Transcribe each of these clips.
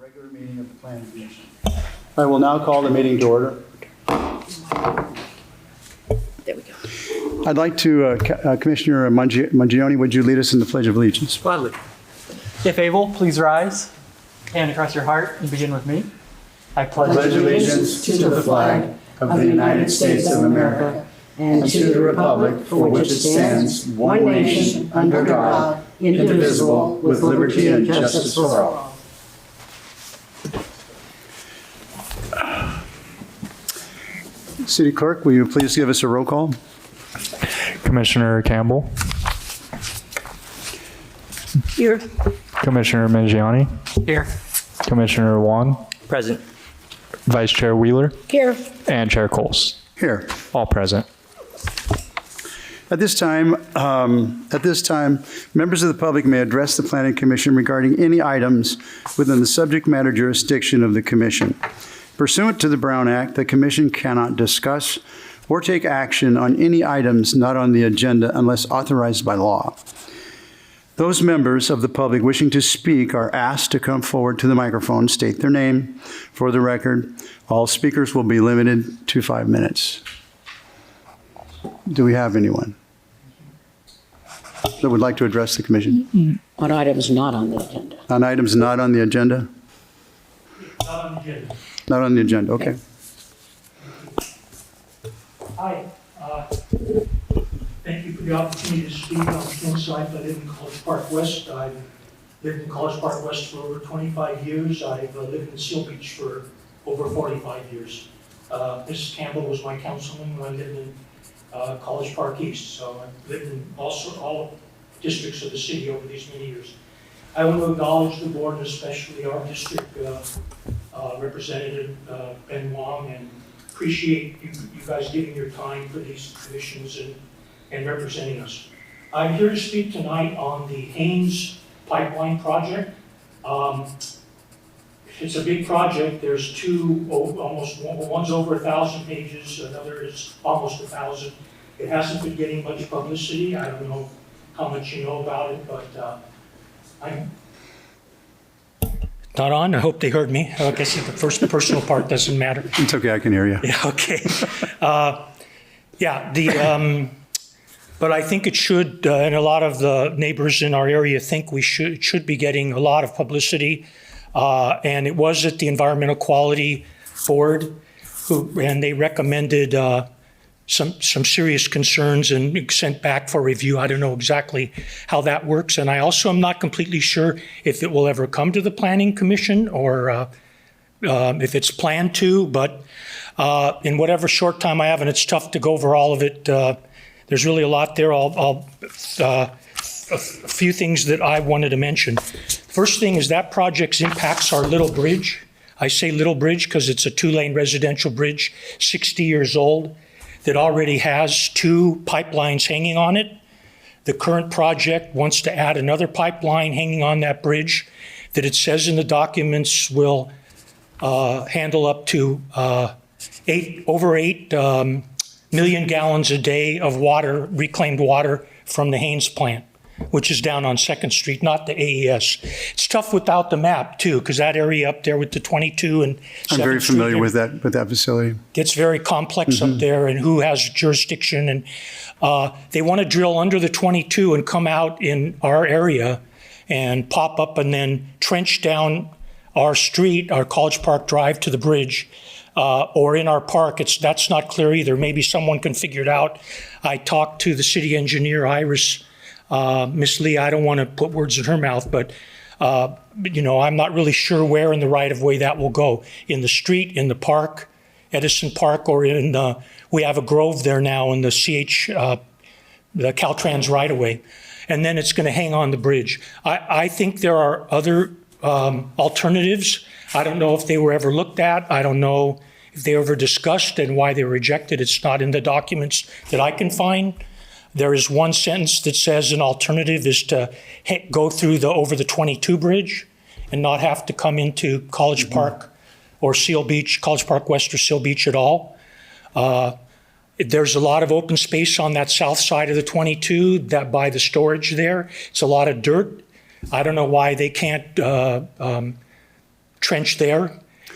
regular meeting of the Planning Commission. I will now call the meeting to order. There we go. I'd like to, Commissioner Mangione, would you lead us in the Pledge of Allegiance? Gladly. If able, please rise. Hand across your heart and begin with me. I Pledge allegiance to the flag of the United States of America and to the republic for which it stands, one nation, under God, indivisible, with liberty and justice for all. City Clerk, will you please give us a roll call? Commissioner Campbell, Here. Commissioner Mangione, Here. Commissioner Wong, Present. Vice Chair Wheeler, Here. and Chair Coles. Here. All present. At this time, members of the public may address the Planning Commission regarding any items within the subject matter jurisdiction of the Commission. Pursuant to the Brown Act, the Commission cannot discuss or take action on any items not on the agenda unless authorized by law. Those members of the public wishing to speak are asked to come forward to the microphone, state their name for the record. All speakers will be limited to 5 minutes. Do we have anyone that would like to address the Commission? On items not on the agenda. On items not on the agenda? Not on the agenda. Not on the agenda, okay. Hi, thank you for the opportunity to speak on the inside. I live in College Park West. I've lived in College Park West for over 25 years. I've lived in Seal Beach for over 45 years. Mrs. Campbell was my councilman when I lived in College Park East. So I've lived in all districts of the city over these many years. I want to acknowledge the board, and especially our district representative, Ben Wong, and appreciate you guys giving your time for these commissions and representing us. I'm here to speak tonight on the Haynes Pipeline project. It's a big project. There's one's over 1,000 pages, another is almost 1,000. It hasn't been getting much publicity. I don't know how much you know about it, but I'm not on. I hope they heard me. I guess the first personal part doesn't matter. It's okay, I can hear you. Yeah, okay. But I think it should, and a lot of the neighbors in our area think we should be getting a lot of publicity. And it was at the Environmental Quality Board, and they recommended some serious concerns and sent back for review. I don't know exactly how that works. And I also am not completely sure if it will ever come to the Planning Commission or if it's planned to, but in whatever short time I have, and it's tough to go over all of it, there's really a lot there. A few things that I wanted to mention. First thing is that project impacts our Little Bridge. I say Little Bridge because it's a 2-lane residential bridge, 60 years old, that already has 2 pipelines hanging on it. The current project wants to add another pipeline hanging on that bridge that it says in the documents will handle up to over 8 million gallons a day of water, reclaimed water from the Haynes plant, which is down on 2nd Street, not the AES. It's tough without the map too, because that area up there with the 22 and 7th I'm very Street familiar with that facility. gets very complex up there, and who has jurisdiction. And they want to drill under the 22 and come out in our area and pop up and then trench down our street, our College Park Drive to the bridge. Or in our park, that's not clear either. Maybe someone can figure it out. I talked to the city engineer, Iris, Miss Lee. I don't want to put words in her mouth, but I'm not really sure where in the right of way that will go. In the street, in the park, Edison Park, or we have a grove there now in the the Caltrans right of way, and then it's going to hang on the bridge. I think there are other alternatives. I don't know if they were ever looked at. I don't know if they were ever discussed and why they were rejected. It's not in the documents that I can find. There is one sentence that says an alternative is to go through over the 22 bridge and not have to come into College Park or Seal Beach, College Park West or Seal Beach at all. There's a lot of open space on that south side of the 22 that by the storage there. It's a lot of dirt. I don't know why they can't trench there,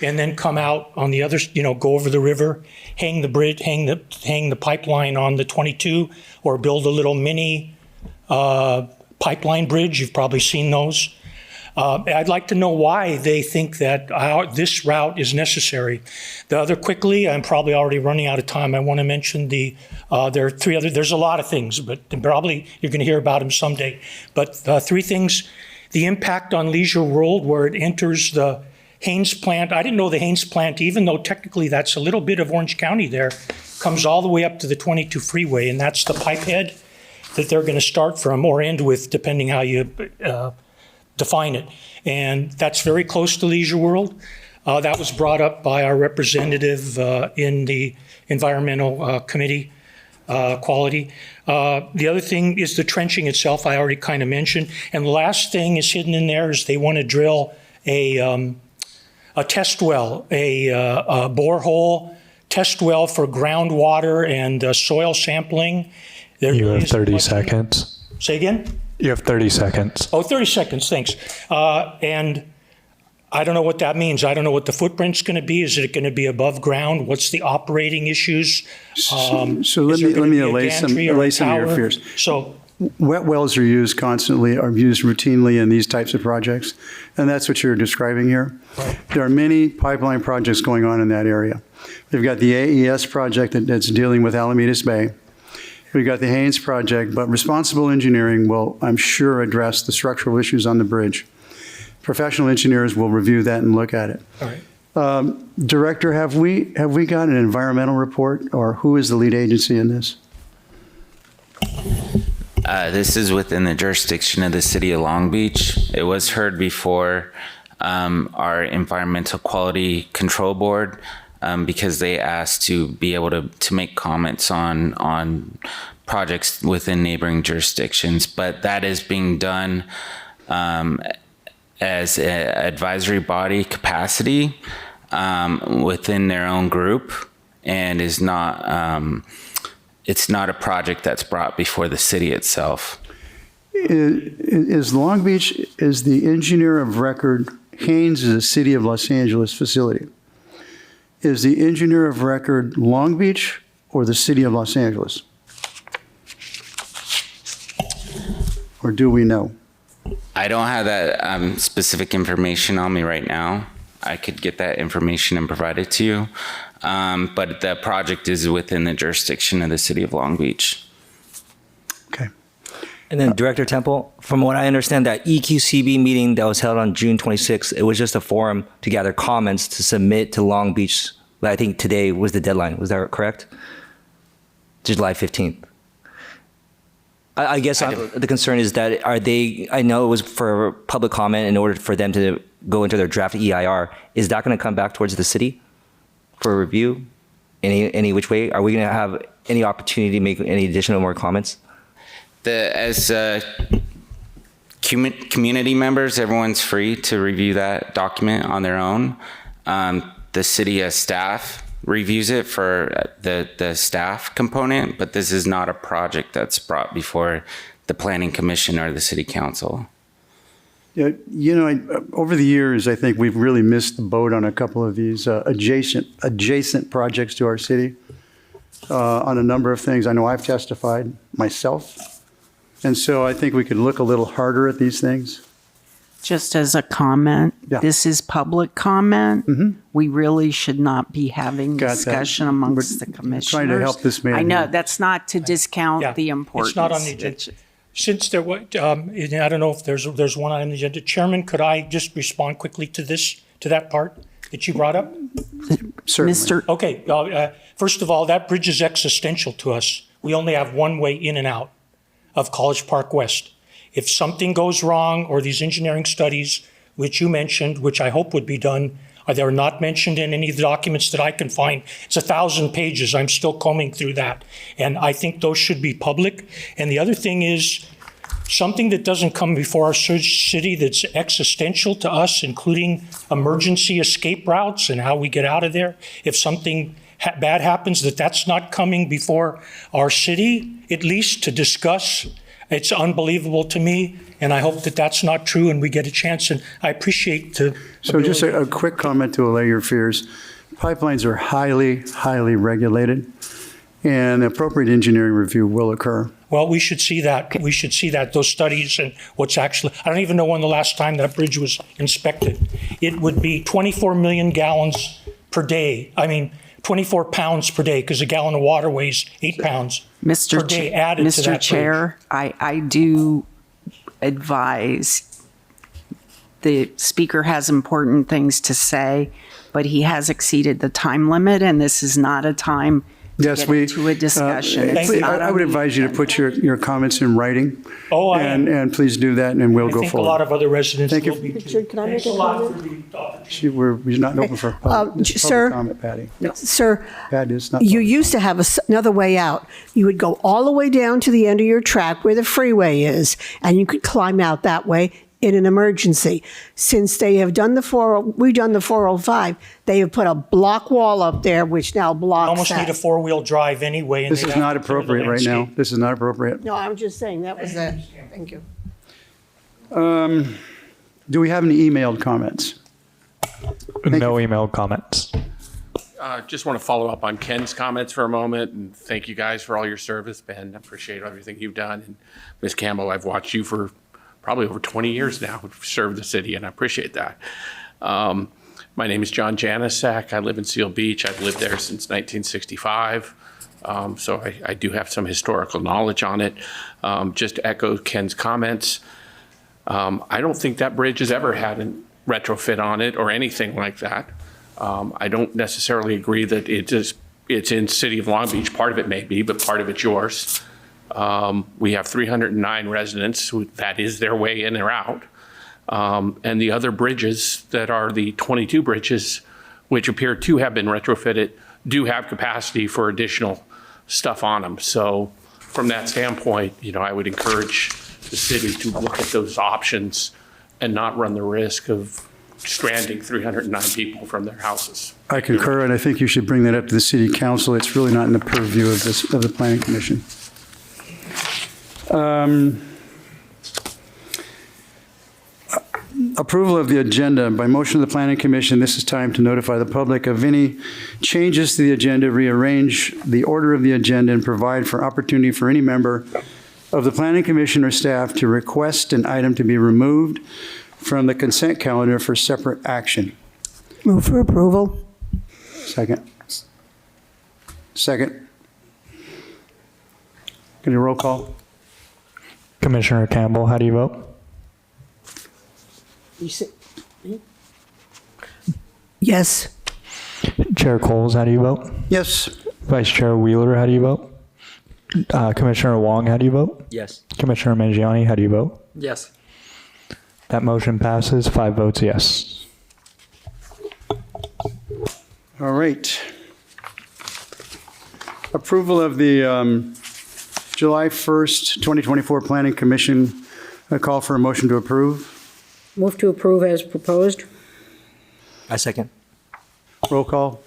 and then come out on the other, go over the river, hang the bridge, hang the pipeline on the 22, or build a little mini pipeline bridge. You've probably seen those. I'd like to know why they think that this route is necessary. The other, quickly, I'm probably already running out of time. I want to mention there are three other, there's a lot of things, but probably you're going to hear about them someday. But three things: the impact on Leisure World, where it enters the Haynes plant. I didn't know the Haynes plant, even though technically that's a little bit of Orange County there, comes all the way up to the 22 freeway, and that's the pipe head that they're going to start from or end with, depending how you define it. And that's very close to Leisure World. That was brought up by our representative in the Environmental Committee, Quality. The other thing is the trenching itself, I already kind of mentioned. And the last thing is hidden in there is they want to drill a test well, a borehole test well for groundwater and soil sampling. You have 30 seconds. Say again? You have 30 seconds. Oh, 30 seconds, thanks. And I don't know what that means. I don't know what the footprint's going to be. Is it going to be above ground? What's the operating issues? So Is let there me gonna be a allay gantry or a some of your tower? fears. So, Wet wells are used constantly, are used routinely in these types of projects, and that's what you're describing here. Right. There are many pipeline projects going on in that area. We've got the AES project that's dealing with Alamedas Bay. We've got the Haynes project, but responsible engineering will, I'm sure, address the structural issues on the bridge. Professional engineers will review that and look at it. all right. Director, have we got an environmental report, or who is the lead agency in this? This is within the jurisdiction of the city of Long Beach. It was heard before our Environmental Quality Control Board because they asked to be able to make comments on projects within neighboring jurisdictions. But that is being done as an advisory body capacity within their own group, and is not. It's not a project that's brought before the city itself. Is Long Beach, is the engineer of record, Haynes is a City of Los Angeles facility. Is the engineer of record Long Beach or the City of Los Angeles? Or do we know? I don't have that specific information on me right now. I could get that information and provide it to you. But the project is within the jurisdiction of the city of Long Beach. Okay. And then Director Temple, from what I understand, that EQCB meeting that was held on June 26th, it was just a forum to gather comments to submit to Long Beach. I think today was the deadline. Was that correct? July 15th. I guess the concern is that I know it was for public comment in order for them to go into their draft EIR. Is that going to come back towards the city for review? Any which way? Are we going to have any opportunity to make any additional more comments? As community members, everyone's free to review that document on their own. The city as staff reviews it for the staff component, but this is not a project that's brought before the Planning Commission or the City Council. Yeah, over the years, I think we've really missed the boat on a couple of these adjacent projects to our city on a number of things. I know I've testified myself, and so I think we could look a little harder at these things. Just as a comment, Yeah. this is public comment. We really should not be having Got that. discussion amongst We're the commissioners. trying to help this man I know, here. that's not to discount Yeah, the importance. it's not on the agenda. Since there was, I don't know if there's one item on the agenda. Chairman, could I just respond quickly to that part that you brought up? Certainly. Mr. Okay, first of all, that bridge is existential to us. We only have one way in and out of College Park West. If something goes wrong, or these engineering studies, which you mentioned, which I hope would be done, they're not mentioned in any of the documents that I can find. It's 1,000 pages. I'm still combing through that. And I think those should be public. And the other thing is, something that doesn't come before our city that's existential to us, including emergency escape routes and how we get out of there. If something bad happens, that's not coming before our city, at least to discuss It's unbelievable to me, and I hope that that's not true and we get a chance, and I appreciate the So just ability- a quick comment to allay your fears. Pipelines are highly, highly regulated, and appropriate engineering review will occur. Well, we should see that. We should see that, those studies and what's actually, I don't even know when the last time that bridge was inspected. It would be 24 million gallons per day. 24 pounds per day, because a gallon of water weighs 8 pounds Mr. per day added to that Mr. bridge. Chair, I do advise the speaker has important things to say, but he has exceeded the time limit, and this is not a time to Yes, get we. into a discussion. It's you. not I on would the advise you to put your comments in writing. Oh, I am. And please do that, and we'll I go think a lot forward. of other residents Thank you. will be too. Richard, can I Thanks make a a lot comment? for the opportunity. We're not open for public sir? comment, Patty. Sir, Patty, it's not. you public. used to have another way out. You would go all the way down to the end of your track where the freeway is, and you could climb out that way in an emergency. Since they have done we've done the 405, they have put a block wall up there, which now blocks Almost that. need a four-wheel drive anyway. and This they'd is have not to clear the appropriate right now. landscape. This is not appropriate. No, I'm just saying, that was it. Thank you. Do we have any emailed comments? No emailed comments. Just want to follow up on Ken's comments for a moment and thank you guys for all your service, Ben. I appreciate everything you've done. And Ms. Campbell, I've watched you for probably over 20 years now. You've served the city, and I appreciate that. My name is John Janisak. I live in Seal Beach. I've lived there since 1965. So I do have some historical knowledge on it. Just to echo Ken's comments, I don't think that bridge has ever had a retrofit on it or anything like that. I don't necessarily agree that it's in City of Long Beach. Part of it may be, but part of it's yours. We have 309 residents that is their way in or out. And the other bridges that are the 22 bridges, which appear to have been retrofitted, do have capacity for additional stuff on them. So from that standpoint, I would encourage the city to look at those options and not run the risk of stranding 309 people from their houses. I concur, and I think you should bring that up to the city council. It's really not in the purview of the planning commission. Approval of the agenda. By motion of the planning commission, this is time to notify the public of any changes to the agenda, rearrange the order of the agenda, and provide for opportunity for any member of the planning commission or staff to request an item to be removed from the consent calendar for separate action. Move for approval. Second. Second. Can you roll call? Commissioner Campbell, how do you vote? Yes. Chair Coles, how do you vote? Yes. Vice Chair Wheeler, how do you vote? Commissioner Wong, how do you vote? Yes. Commissioner Mangiani, how do you vote? Yes. That motion passes, 5 votes yes. All right. Approval of the July 1st, 2024 Planning Commission. I call for a motion to approve. Move to approve as proposed. I second. Roll call.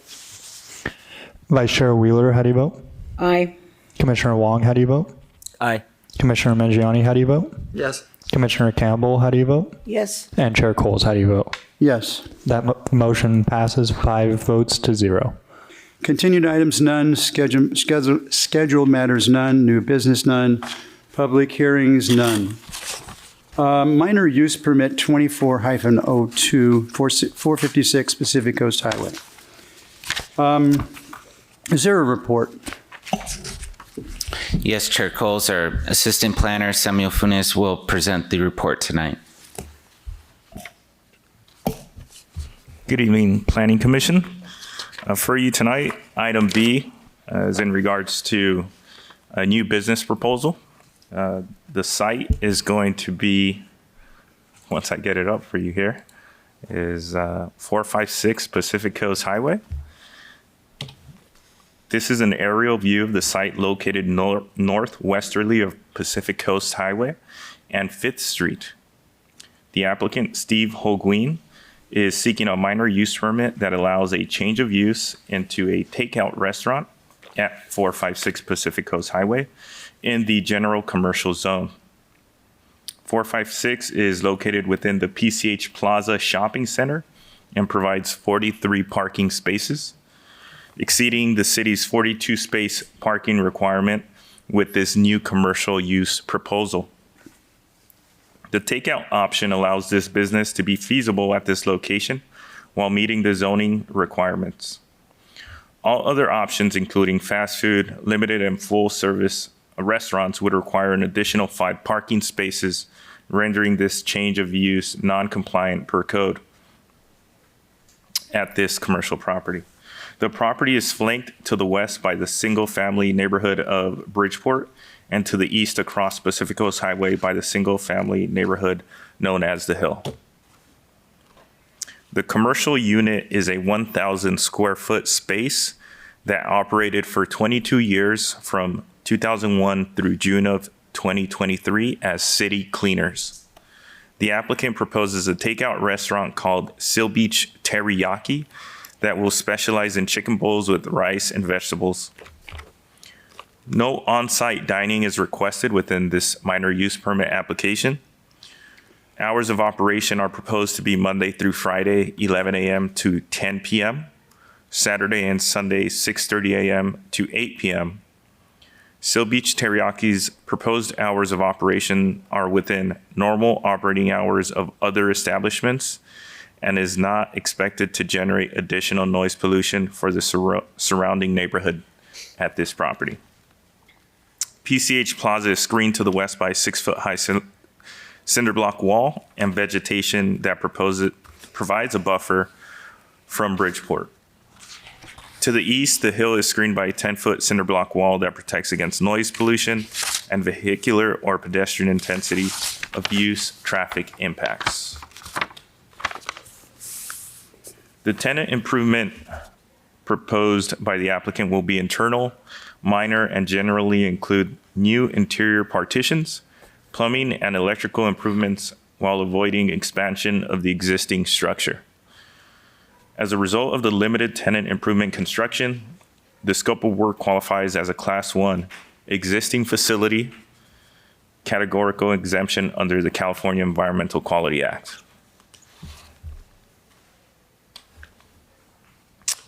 Vice Chair Wheeler, how do you vote? Aye. Commissioner Wong, how do you vote? Aye. Commissioner Mangiani, how do you vote? Yes. Commissioner Campbell, how do you vote? Yes. And Chair Coles, how do you vote? Yes. That motion passes 5 votes to 0. Continued items, none. Scheduled matters, none. New business, none. Public hearings, none. Minor use permit 24-02, 456 Pacific Coast Highway. Is there a report? Yes, Chair Coles, our Assistant Planner, Samuel Funes, will present the report tonight. Good evening, Planning Commission. For you tonight, item B is in regards to a new business proposal. The site is going to be, once I get it up for you here, is 456 Pacific Coast Highway. This is an aerial view of the site located northwesterly of Pacific Coast Highway and 5th Street. The applicant, Steve Holguin, is seeking a minor use permit that allows a change of use into a takeout restaurant at 456 Pacific Coast Highway in the general commercial zone. 456 is located within the PCH Plaza Shopping Center and provides 43 parking spaces, exceeding the city's 42 space parking requirement with this new commercial use proposal. The takeout option allows this business to be feasible at this location while meeting the zoning requirements. All other options, including fast food, limited and full service restaurants, would require an additional 5 parking spaces, rendering this change of use non-compliant per code at this commercial property. The property is flanked to the west by the single-family neighborhood of Bridgeport and to the east across Pacific Coast Highway by the single-family neighborhood known as The Hill. The commercial unit is a 1,000 square foot space that operated for 22 years from 2001 through June of 2023 as City Cleaners. The applicant proposes a takeout restaurant called Seal Beach Teriyaki that will specialize in chicken bowls with rice and vegetables. No on-site dining is requested within this minor use permit application. Hours of operation are proposed to be Monday through Friday, 11 a.m. to 10 p.m., Saturday and Sunday, 6:30 a.m. to 8 p.m. Seal Beach Teriyaki's proposed hours of operation are within normal operating hours of other establishments and is not expected to generate additional noise pollution for the surrounding neighborhood at this property. PCH Plaza is screened to the west by a 6-foot-high cinder block wall and vegetation that provides a buffer from Bridgeport. To the east, the Hill is screened by a 10-foot cinder block wall that protects against noise pollution and vehicular or pedestrian intensity abuse traffic impacts. The tenant improvement proposed by the applicant will be internal, minor, and generally include new interior partitions, plumbing, and electrical improvements while avoiding expansion of the existing structure. As a result of the limited tenant improvement construction, the scope of work qualifies as a Class 1 existing facility categorical exemption under the California Environmental Quality Act.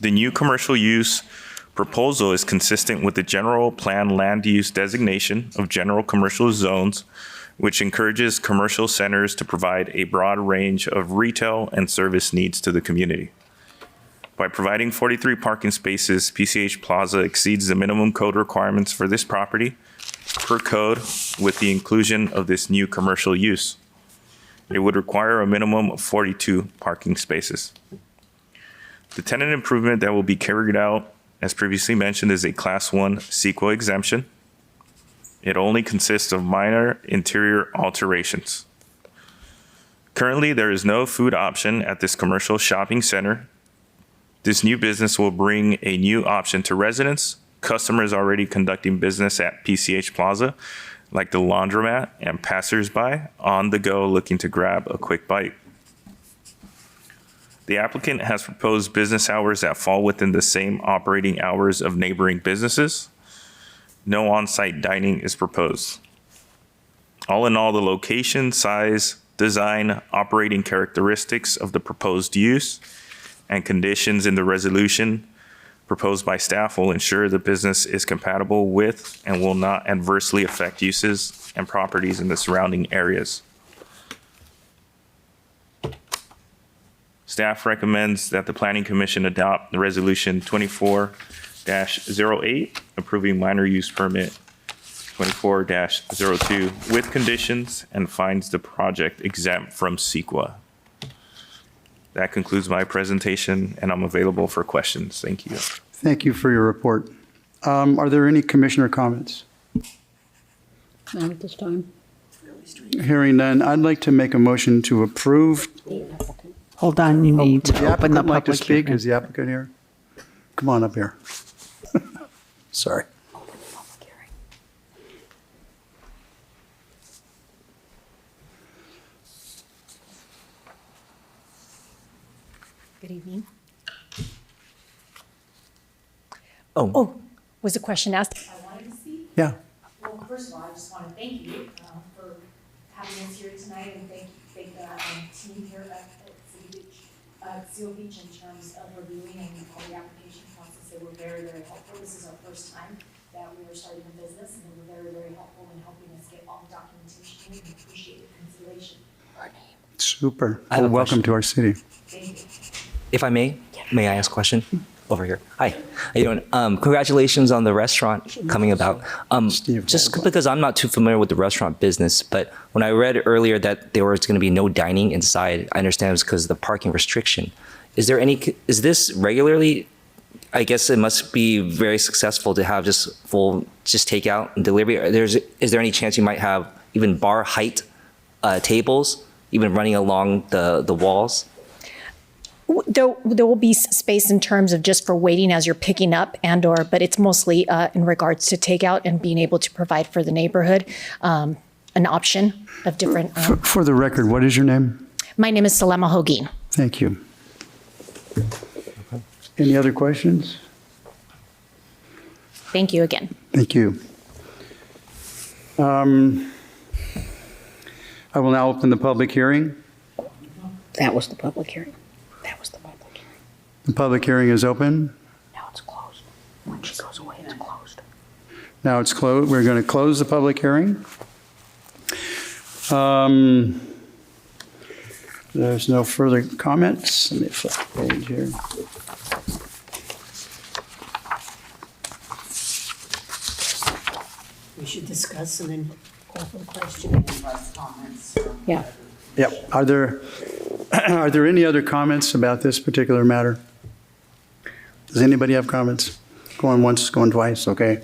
The new commercial use proposal is consistent with the general plan land use designation of general commercial zones, which encourages commercial centers to provide a broad range of retail and service needs to the community. By providing 43 parking spaces, PCH Plaza exceeds the minimum code requirements for this property per code with the inclusion of this new commercial use. It would require a minimum of 42 parking spaces. The tenant improvement that will be carried out, as previously mentioned, is a Class 1 CEQA exemption. It only consists of minor interior alterations. Currently, there is no food option at this commercial shopping center. This new business will bring a new option to residents, customers already conducting business at PCH Plaza, like the laundromat, and passersby on the go looking to grab a quick bite. The applicant has proposed business hours that fall within the same operating hours of neighboring businesses. No on-site dining is proposed. All in all, the location, size, design, operating characteristics of the proposed use, and conditions in the resolution proposed by staff will ensure the business is compatible with and will not adversely affect uses and properties in the surrounding areas. Staff recommends that the Planning Commission adopt the Resolution 24-08, approving minor use permit 24-02 with conditions and finds the project exempt from CEQA. That concludes my presentation, and I'm available for questions. Thank you. Thank you for your report. Are there any commissioner comments? Not at this time. Hearing none, I'd like to make a motion to approve. Hold on, you need Would the to open the applicant like to public speak? hearing. Is the applicant here? Come on up here. Sorry. Good evening. Oh, Was a question asked? Yeah. Well, first of all, I just want to thank you for having having us here tonight, and thank the team here at Seal Beach in terms of reviewing and all the application process. They were very, very helpful. This is our first time that we were starting the business, and they were very, very helpful in helping us get all the documentation and appreciate the consideration. Super. I have a Well, welcome question. to our city. Thank you. If I may I ask a question? Over here. Hi. How you doing? Congratulations on the restaurant coming about. Steve Just Goldblatt. because I'm not too familiar with the restaurant business, but when I read earlier that there was going to be no dining inside, I understand it's because of the parking restriction. Is this regularly? I guess it must be very successful to have just takeout and delivery. Is there any chance you might have even bar height tables, even running along the walls? There will be space in terms of just for waiting as you're picking up but it's mostly in regards to takeout and being able to provide for the neighborhood an option of different. For the record, what is your name? My name is Salema Hogin. Thank you. Any other questions? Thank you again. Thank you. I will now open the public hearing. That was the public hearing. The public hearing is open. Now it's closed. When she goes away, it's closed. Now it's closed. We're going to close the public hearing. There's no further comments. Let me flip the page here. We should discuss and then call for the question. Yeah. Yep. Are there any other comments about this particular matter? Does anybody have comments? Going once, going twice, okay.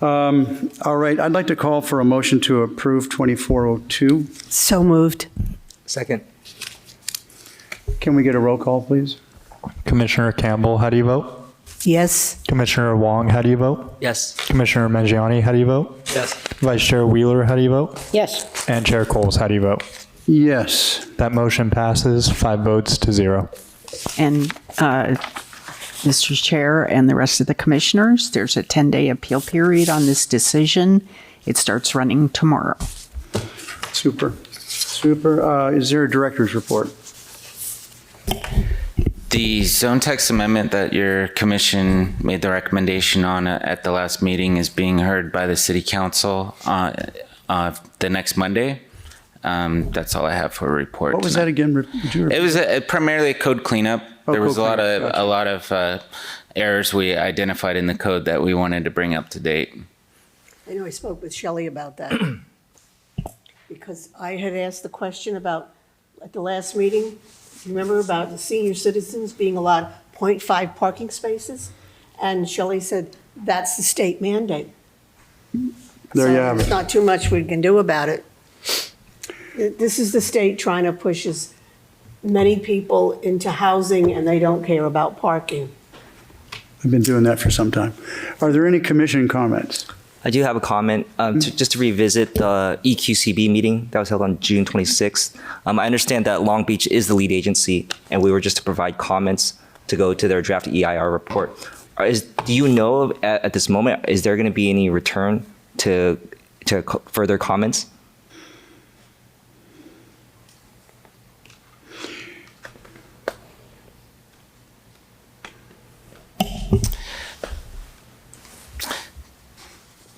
All right, I'd like to call for a motion to approve 2402. So moved. Second. Can we get a roll call, please? Commissioner Campbell, how do you vote? Yes. Commissioner Wong, how do you vote? Yes. Commissioner Mangiani, how do you vote? Yes. Vice Chair Wheeler, how do you vote? Yes. And Chair Coles, how do you vote? Yes. That motion passes 5 votes to 0. And Mr. Chair and the rest of the commissioners, there's a 10-day appeal period on this decision. It starts running tomorrow. Super. Super. Is there a director's report? The zone text amendment that your commission made the recommendation on at the last meeting is being heard by the city council the next Monday. That's all I have for a report. What was that again? Would you It was primarily a code cleanup. Oh, There was code a cleanup. lot of errors we identified in the code that we wanted to bring up to date. I know I spoke with Shelley about that because I had asked the question about, at the last meeting, remember about the senior citizens being allowed 0.5 parking spaces? And Shelley said, that's the state mandate. There you have There's it. not too much we can do about it. This is the state trying to push as many people into housing, and they don't care about parking. I've been doing that for some time. Are there any commission comments? I do have a comment, just to revisit the EQCB meeting that was held on June 26th. I understand that Long Beach is the lead agency, and we were just to provide comments to go to their draft EIR report. Do you know at this moment, is there going to be any return to further comments?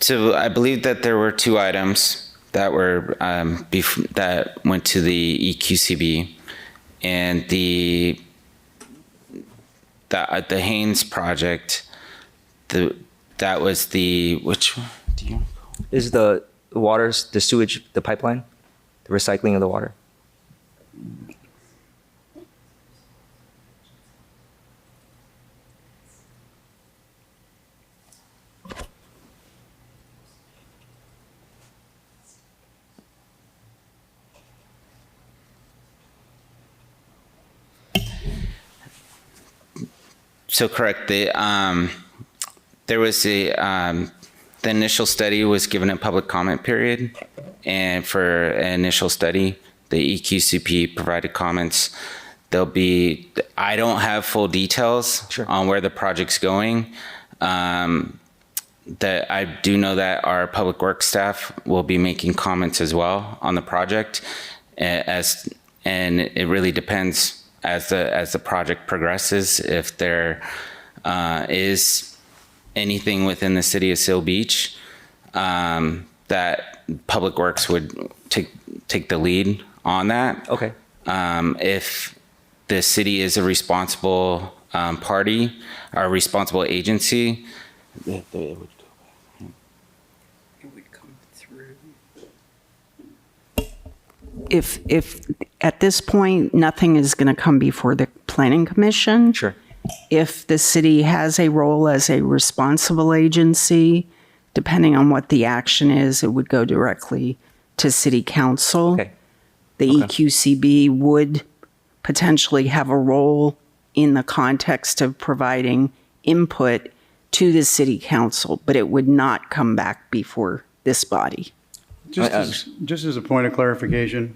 So I believe that there were 2 items that were that went to the EQCB, and the Haynes project. That was the which one? Do you? Is the waters, the sewage, the pipeline, the recycling of the water? So correct. There was the initial study was given a public comment period, and for an initial study, the EQCP provided comments. I don't have full details on where the project's going. that I do know that our public works staff will be making comments as well on the project, and it really depends as the project progresses if there is anything within the city of Seal Beach that public works would take the lead on that. Okay. If the city is a responsible party or a responsible agency, it would come through. If at this point, nothing is going to come before the planning commission. Sure. If the city has a role as a responsible agency, depending on what the action is, it would go directly to city council. Okay. The EQCB would potentially have a role in the context of providing input to the city council, but it would not come back before this body. Just as a point of clarification,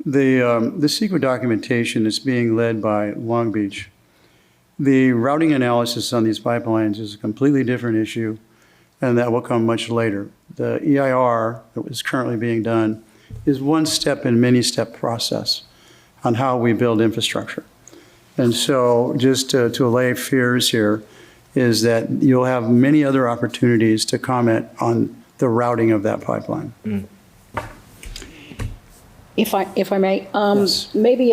the secret documentation is being led by Long Beach. The routing analysis on these pipelines is a completely different issue, and that will come much later. The EIR that is currently being done is one step in many step process on how we build infrastructure. And so just to allay fears here is that you'll have many other opportunities to comment on the routing of that pipeline. If I may, Yes. maybe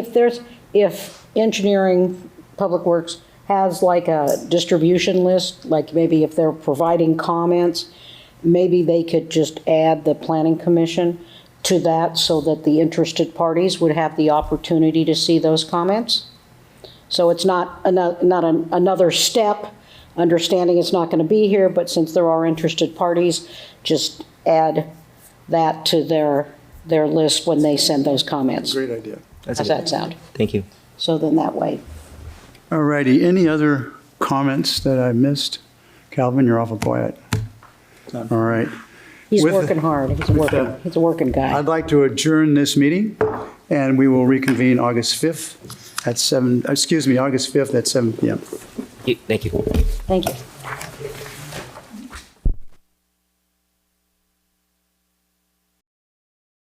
if engineering, public works has like a distribution list, like maybe if they're providing comments, maybe they could just add the planning commission to that so that the interested parties would have the opportunity to see those comments. So it's not another step, understanding it's not going to be here, but since there are interested parties, just add that to their list when they send those comments. Great idea. How's that sound? Thank you. So then that way. All righty, any other comments that I missed? Calvin, you're awful quiet. All right. He's With- working hard. He's a working guy. I'd like to adjourn this meeting, and we will reconvene August 5th at August 5th at 7 p.m. Thank you. Thank you.